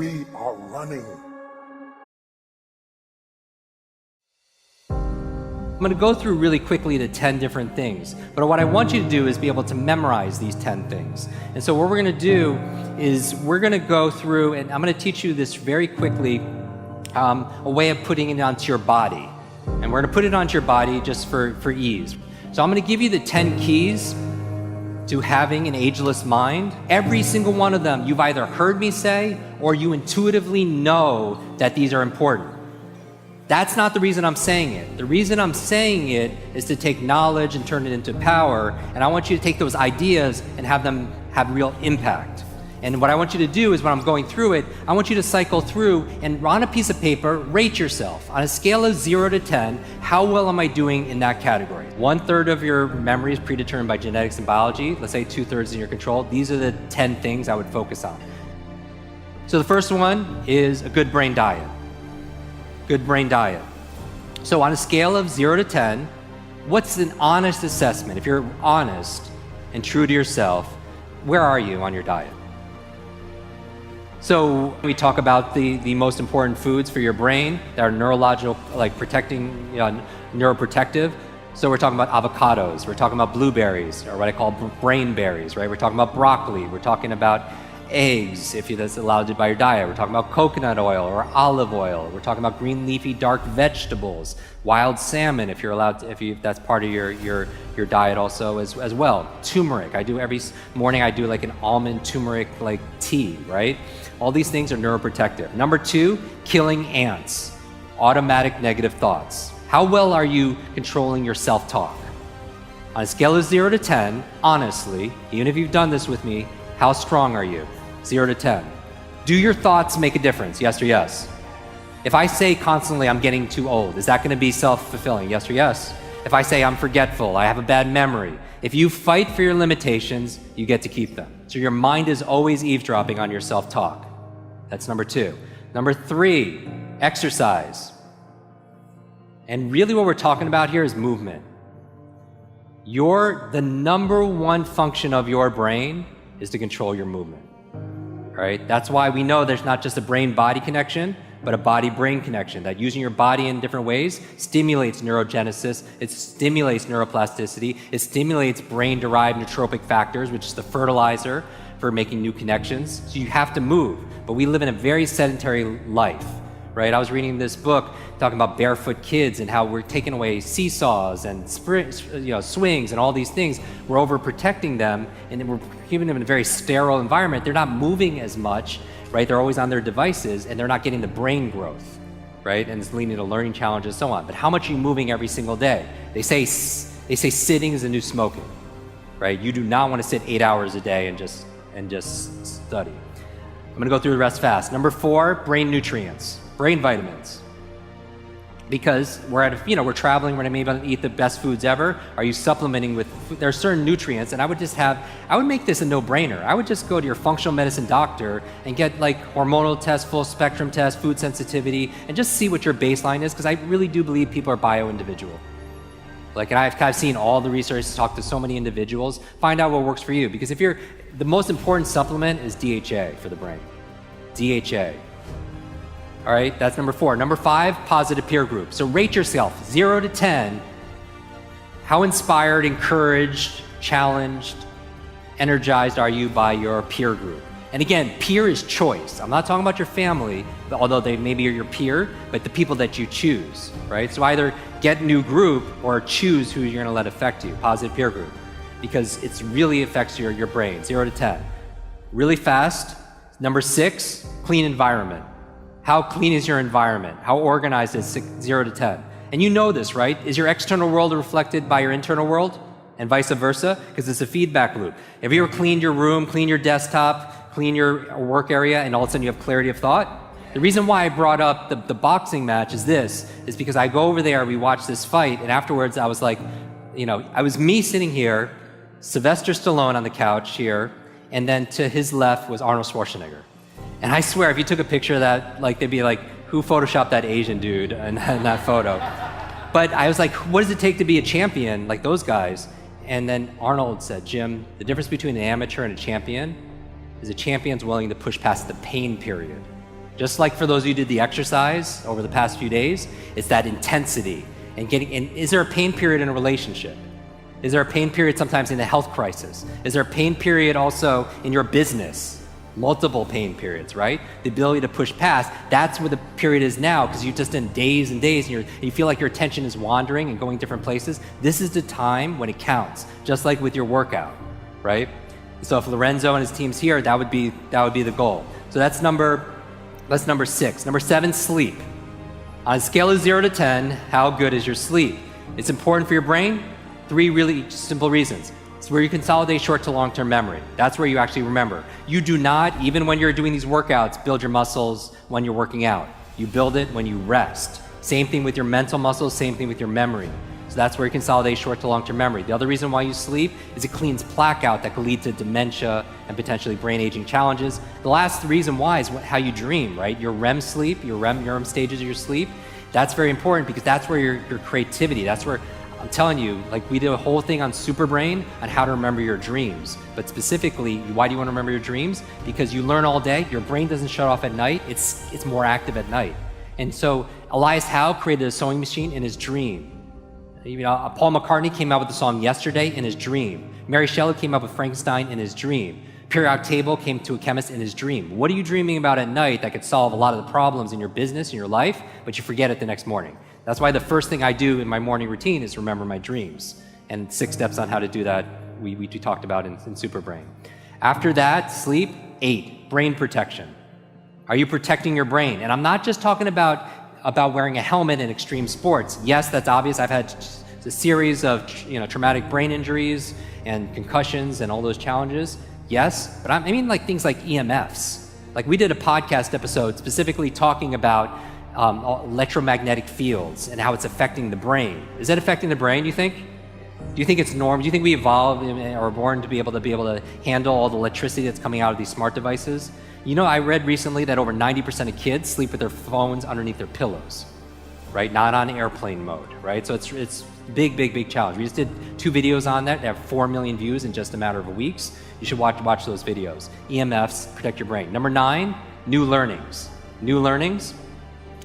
we are running. I'm going to go through really quickly the 10 different things, but what I want you to do is be able to memorize these 10 things. And so what we're going to do is we're going to go through, and I'm going to teach you this very quickly, a way of putting it onto your body. And we're going to put it onto your body just for ease. So I'm going to give you the 10 keys to having an ageless mind. Every single one of them you've either heard me say or you intuitively know that these are important. That's not the reason I'm saying it. The reason I'm saying it is to take knowledge and turn it into power, and I want you to take those ideas and have them have real impact. And what I want you to do is when I'm going through it, I want you to cycle through and on a piece of paper, rate yourself. On a scale of 0 to 10, how well am I doing in that category? 1/3 of your memory is predetermined by genetics and biology. Let's say 2/3 in your control. These are the 10 things I would focus on. So the first one is a good brain diet. Good brain diet. So on a scale of 0 to 10, what's an honest assessment? If you're honest and true to yourself, where are you on your diet? So we talk about the most important foods for your brain that are neurological, like protecting, neuroprotective. So we're talking about avocados, we're talking about blueberries, or what I call brain berries, right? We're talking about broccoli, we're talking about eggs, if that's allowed by your diet. We're talking about coconut oil or olive oil. We're talking about green leafy dark vegetables, wild salmon, if you're allowed to, if that's part of your diet also as well. Turmeric. I do every morning. I do like an almond turmeric like tea, right? All these things are neuroprotective. Number 2, killing ants. Automatic negative thoughts. How well are you controlling your self-talk? On a scale of 0 to 10, honestly, even if you've done this with me, how strong are you? 0 to 10. Do your thoughts make a difference? Yes or yes? If I say constantly, I'm getting too old, is that going to be self-fulfilling? Yes or yes? If I say I'm forgetful, I have a bad memory, if you fight for your limitations, you get to keep them. So your mind is always eavesdropping on your self-talk. That's number 2. Number 3, exercise. And really what we're talking about here is movement. The number 1 function of your brain is to control your movement. All right? That's why we know there's not just a brain-body connection, but a body-brain connection, that using your body in different ways stimulates neurogenesis, it stimulates neuroplasticity, it stimulates brain-derived nootropic factors, which is the fertilizer for making new connections. So you have to move, but we live in a very sedentary life, right? I was reading this book talking about barefoot kids and how we're taking away seesaws and swings and all these things. We're overprotecting them, and we're keeping them in a very sterile environment. They're not moving as much, right? They're always on their devices, and they're not getting the brain growth, right? And it's leading to learning challenges and so on. But how much are you moving every single day? They say sitting is the new smoking, right? You do not want to sit 8 hours a day and just study. I'm going to go through the rest fast. Number 4, brain nutrients, brain vitamins. Because we're traveling, we're maybe going to eat the best foods ever. Are you supplementing with food? There are certain nutrients, and I would make this a no-brainer. I would just go to your functional medicine doctor and get like hormonal tests, full spectrum tests, food sensitivity, and just see what your baseline is, because I really do believe people are bio-individual. And I've seen all the research, talked to so many individuals, find out what works for you. Because the most important supplement is DHA for the brain. DHA. All right, that's number 4. Number 5, positive peer group. So rate yourself, 0 to 10. How inspired, encouraged, challenged, energized are you by your peer group? And again, peer is choice. I'm not talking about your family, although they maybe are your peer, but the people that you choose, right? So either get a new group or choose who you're gonna let affect you, positive peer group, because it really affects your brain, 0 to 10. Really fast, number 6, clean environment. How clean is your environment? How organized is 0 to 10? And you know this, right? Is your external world reflected by your internal world and vice versa? Because it's a feedback loop. Have you ever cleaned your room, cleaned your desktop, cleaned your work area, and all of a sudden you have clarity of thought? The reason why I brought up the boxing match is because I go over there, we watch this fight, and afterwards I was like, I was me sitting here, Sylvester Stallone on the couch here, and then to his left was Arnold Schwarzenegger. And I swear, if you took a picture of that, they'd be like, who photoshopped that Asian dude in that photo? But I was like, what does it take to be a champion like those guys? And then Arnold said, Jim, the difference between an amateur and a champion is a champion's willing to push past the pain period. Just like for those of you who did the exercise over the past few days, it's that intensity and is there a pain period in a relationship? Is there a pain period sometimes in a health crisis? Is there a pain period also in your business? Multiple pain periods, right? The ability to push past, that's where the period is now, because you've just done days and days and you feel like your attention is wandering and going different places. This is the time when it counts, just like with your workout, right? So if Lorenzo and his team's here, that would be the goal. So that's number 6. Number 7, sleep. On a scale of 0 to 10, how good is your sleep? It's important for your brain. 3 really simple reasons. It's where you consolidate short to long-term memory. That's where you actually remember. You do not, even when you're doing these workouts, build your muscles when you're working out. You build it when you rest. Same thing with your mental muscles, same thing with your memory. So that's where you consolidate short to long-term memory. The other reason why you sleep is it cleans plaque out that could lead to dementia and potentially brain aging challenges. The last reason why is how you dream, right? Your REM sleep, your REM stages of your sleep, that's very important because that's where your creativity, that's where, I'm telling you, like we did a whole thing on Superbrain on how to remember your dreams. But specifically, why do you want to remember your dreams? Because you learn all day, your brain doesn't shut off at night, it's more active at night. And so Elias Howe created a sewing machine in his dream. You know, Paul McCartney came out with the song Yesterday in his dream. Mary Shelley came up with Frankenstein in his dream. Periodic table came to a chemist in his dream. What are you dreaming about at night that could solve a lot of the problems in your business, in your life, but you forget it the next morning? That's why the first thing I do in my morning routine is remember my dreams. And 6 steps on how to do that we talked about in Superbrain. After that, sleep. 8, brain protection. Are you protecting your brain? And I'm not just talking about wearing a helmet in extreme sports. Yes, that's obvious. I've had a series of traumatic brain injuries and concussions and all those challenges. Yes, but I mean like things like EMFs. Like we did a podcast episode specifically talking about electromagnetic fields and how it's affecting the brain. Is that affecting the brain, do you think? Do you think it's normal? Do you think we evolved or are born to be able to handle all the electricity that's coming out of these smart devices? You know, I read recently that over 90% of kids sleep with their phones underneath their pillows, right? Not on airplane mode, right? So it's big challenge. We just did 2 videos on that. They have 4 million views in just a matter of weeks. You should watch those videos. EMFs, protect your brain. Number 9, new learnings. New learnings,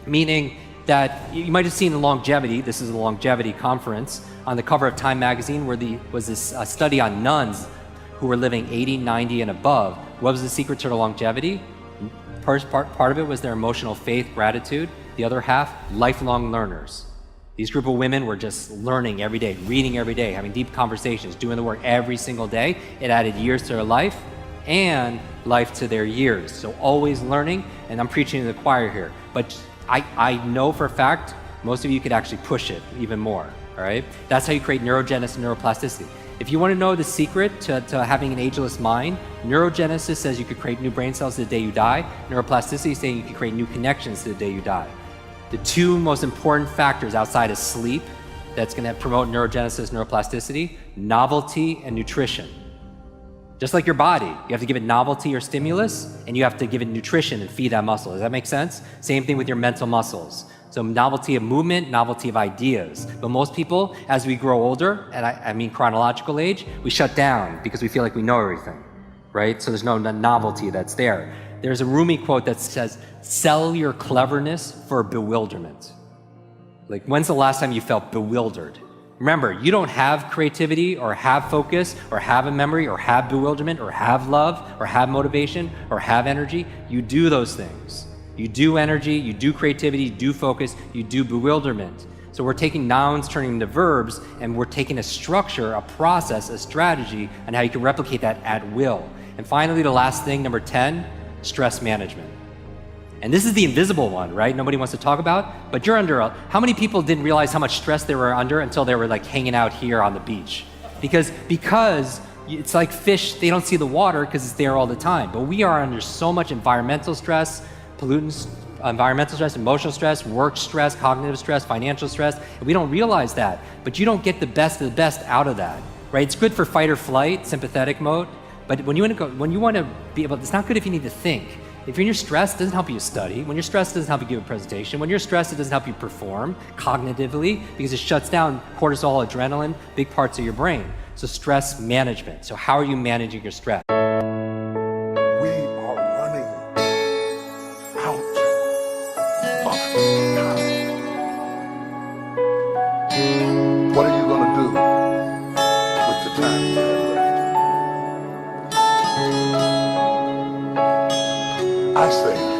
meaning that you might have seen the longevity. This is a longevity conference on the cover of Time magazine where was this study on nuns who were living 80, 90 and above. What was the secret to their longevity? Part of it was their emotional faith, gratitude. The other half, lifelong learners. These group of women were just learning every day, reading every day, having deep conversations, doing the work every single day. It added years to their life and life to their years. So always learning, and I'm preaching to the choir here. But I know for a fact, most of you could actually push it even more, all right? That's how you create neurogenesis and neuroplasticity. If you want to know the secret to having an ageless mind, neurogenesis says you could create new brain cells the day you die. Neuroplasticity is saying you can create new connections to the day you die. The 2 most important factors outside of sleep that's going to promote neurogenesis, neuroplasticity, novelty and nutrition. Just like your body, you have to give it novelty or stimulus, and you have to give it nutrition and feed that muscle. Does that make sense? Same thing with your mental muscles. So novelty of movement, novelty of ideas. But most people, as we grow older, and I mean chronological age, we shut down because we feel like we know everything, right? So there's no novelty that's there. There's a Rumi quote that says, sell your cleverness for bewilderment. Like, when's the last time you felt bewildered? Remember, you don't have creativity or have focus or have a memory or have bewilderment or have love or have motivation or have energy. You do those things. You do energy, you do creativity, you do focus, you do bewilderment. So we're taking nouns, turning them to verbs, and we're taking a structure, a process, a strategy, and how you can replicate that at will. And finally, the last thing, number 10, stress management. And this is the invisible one, right? Nobody wants to talk about, but you're under how many people didn't realize how much stress they were under until they were like hanging out here on the beach? Because it's like fish, they don't see the water because it's there all the time. But we are under so much environmental stress, pollutants, environmental stress, emotional stress, work stress, cognitive stress, financial stress, and we don't realize that. But you don't get the best of the best out of that, right? It's good for fight or flight, sympathetic mode, but when you want to be able, it's not good if you need to think. If you're stressed, it doesn't help you study. When you're stressed, it doesn't help you give a presentation. When you're stressed, it doesn't help you perform cognitively because it shuts down cortisol, adrenaline, big parts of your brain. So stress management. So how are you managing your stress? We are running out I say,